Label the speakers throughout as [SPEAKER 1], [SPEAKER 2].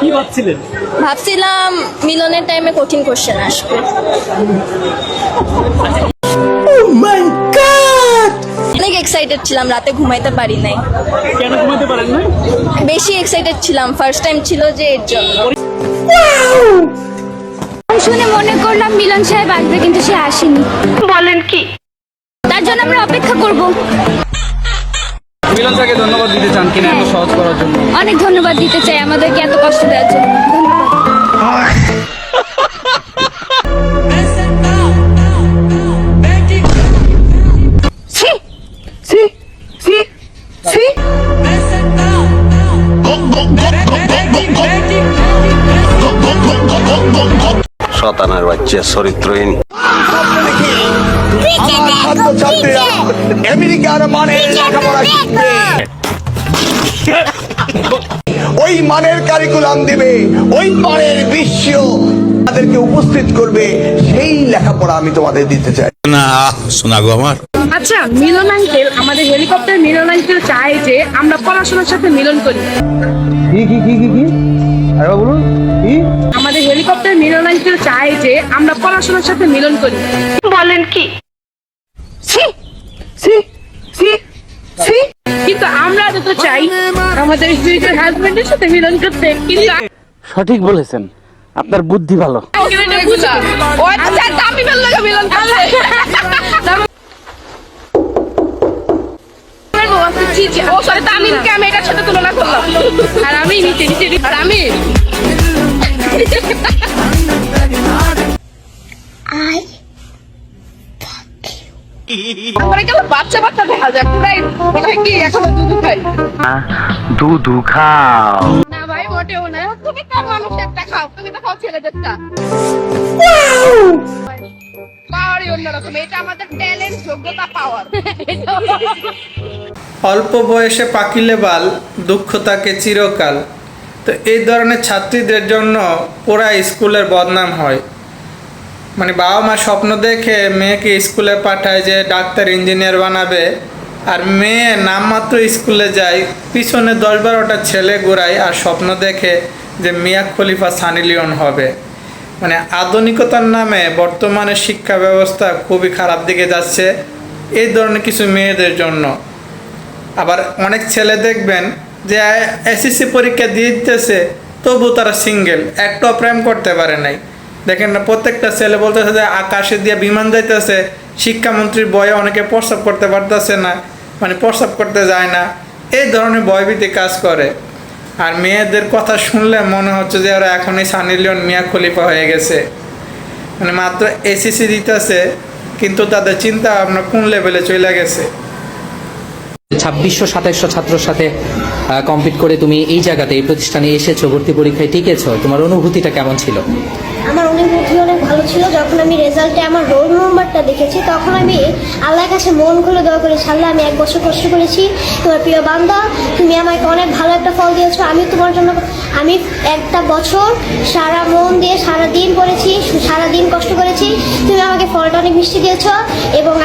[SPEAKER 1] কি ভাবছিলেন?
[SPEAKER 2] ভাবছিলাম মিলনের টাইমে কঠিন কোশ্চেন আসবে। অনেক এক্সাইটেড ছিলাম, রাতে ঘুমাইতে পারি নাই।
[SPEAKER 1] কেন ঘুমাতে পারেন না?
[SPEAKER 2] বেশি এক্সাইটেড ছিলাম, ফার্স্ট টাইম ছিল যে এর জন্য।
[SPEAKER 3] শুনে মনে করলাম মিলন সাহেব আসবে, কিন্তু সে আসেনি।
[SPEAKER 4] বলেন কি?
[SPEAKER 3] তার জন্য আমরা অপেক্ষা করব।
[SPEAKER 5] মিলন স্যারকে ধন্যবাদ দিতে চান কিনা এত সহজ করার জন্য?
[SPEAKER 3] অনেক ধন্যবাদ দিতে চাই আমাদেরকে এত কষ্ট দেওয়ার জন্য।
[SPEAKER 6] শতানার বাচ্চা চরিত্রহীন।
[SPEAKER 7] ছাত্রছাত্রীরা আমেরিকার মানের লেখাপড়া শিখবে, ওই মানের কারিকুলাম দিবে, ওই মানের বিশ্ব তাদেরকে উপস্থিত করবে, সেই লেখাপড়া আমি তোমাদের দিতে চাই।
[SPEAKER 6] না শোনা গো আমার।
[SPEAKER 4] আচ্ছা, মিলন আঙ্কেল, আমাদের হেলিকপ্টার মিলন আঙ্কেল চায় যে আমরা পড়াশোনার সাথে মিলন করি। আমাদের হেলিকপ্টার মিলন আঙ্কেল চায় যে আমরা পড়াশোনার সাথে মিলন করি। বলেন কি? কিন্তু আমরা তো চাই আমাদের ফিউচার হাজবেন্ডের সাথে মিলন করতে। কিন্তু
[SPEAKER 5] সঠিক বলেছেন, আপনার বুদ্ধি ভালো।
[SPEAKER 4] আর আমি নিচে নিচে আর আমি বাচ্চা বাচ্চা দেখা যায় কি এখনো দুধ খাই।
[SPEAKER 5] দুধু খাও
[SPEAKER 4] না ভাই, মোটেও না। তুমি কার মানুষেরটা খাও, তুমি তো খাও ছেলেদেরটা। পাওয়ারই অন্যরকম, এটা আমাদের ট্যালেন্ট, যোগ্যতা, পাওয়ার।
[SPEAKER 8] অল্প বয়সে পাকিলে বাল, দুঃখ তাকে চিরকাল। তো এই ধরনের ছাত্রীদের জন্য পুরা স্কুলের বদনাম হয়। মানে বাবা মা স্বপ্ন দেখে মেয়েকে স্কুলে পাঠায় যে ডাক্তার ইঞ্জিনিয়ার বানাবে, আর মেয়ে নামমাত্র স্কুলে যায়, পিছনে 10-12টা ছেলে ঘোরায় আর স্বপ্ন দেখে যে মিয়া খলিফা সানি লিওন হবে। মানে আধুনিকতার নামে বর্তমানে শিক্ষা ব্যবস্থা খুবই খারাপ দিকে যাচ্ছে এই ধরনের কিছু মেয়েদের জন্য। আবার অনেক ছেলে দেখবেন যে এসএসসি পরীক্ষা দিয়ে দিতেছে, তবু তারা সিঙ্গেল, একটাও প্রেম করতে পারে নাই। দেখেন না, প্রত্যেকটা ছেলে বলতেছে যে আকাশে দিয়ে বিমান যাইতেছে, শিক্ষামন্ত্রীর ভয়ে অনেকে প্রস্রাব করতে পারতেছে না, মানে প্রস্রাব করতে যায় না। এই ধরনের ভয়ভীতি কাজ করে। আর মেয়েদের কথা শুনলে মনে হচ্ছে যে ওরা এখনই সানি লিওন, মিয়া খলিফা হয়ে গেছে। মানে মাত্র এসএসসি দিতেছে, কিন্তু তাদের চিন্তা ভাবনা কোন লেভেলে চলে গেছে।
[SPEAKER 9] 2600-2700 ছাত্রের সাথে কম্পিট করে তুমি এই জায়গাতে, এই প্রতিষ্ঠানে এসেছো, ভর্তি পরীক্ষায় টিকেছো, তোমার অনুভূতিটা কেমন ছিল?
[SPEAKER 10] আমার অনুভূতি অনেক ভালো ছিল। যখন আমি রেজাল্টে আমার রোল নম্বরটা দেখেছি, তখন আমি আল্লাহর কাছে মন খুলে দোয়া করেছি, আল্লাহ আমি 1 বছর কষ্ট করেছি, তোমার প্রিয় বান্দা, তুমি আমাকে অনেক ভালো একটা ফল দিয়েছো। আমি তোমার জন্য আমি একটা বছর সারা মন দিয়ে সারাদিন পড়েছি, সারাদিন কষ্ট করেছি, তুমি আমাকে ফলটা অনেক মিষ্টি দিয়েছো। এবং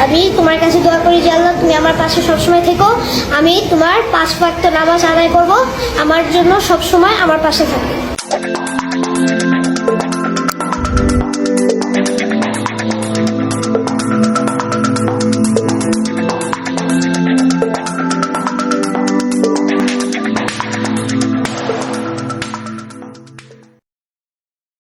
[SPEAKER 10] আমি তোমার কাছে দোয়া করি যে আল্লাহ তুমি আমার পাশে সবসময় থেকো, আমি তোমার 5 ওয়াক্ত নামাজ আদায় করব, আমার জন্য সবসময় আমার পাশে থাকবে।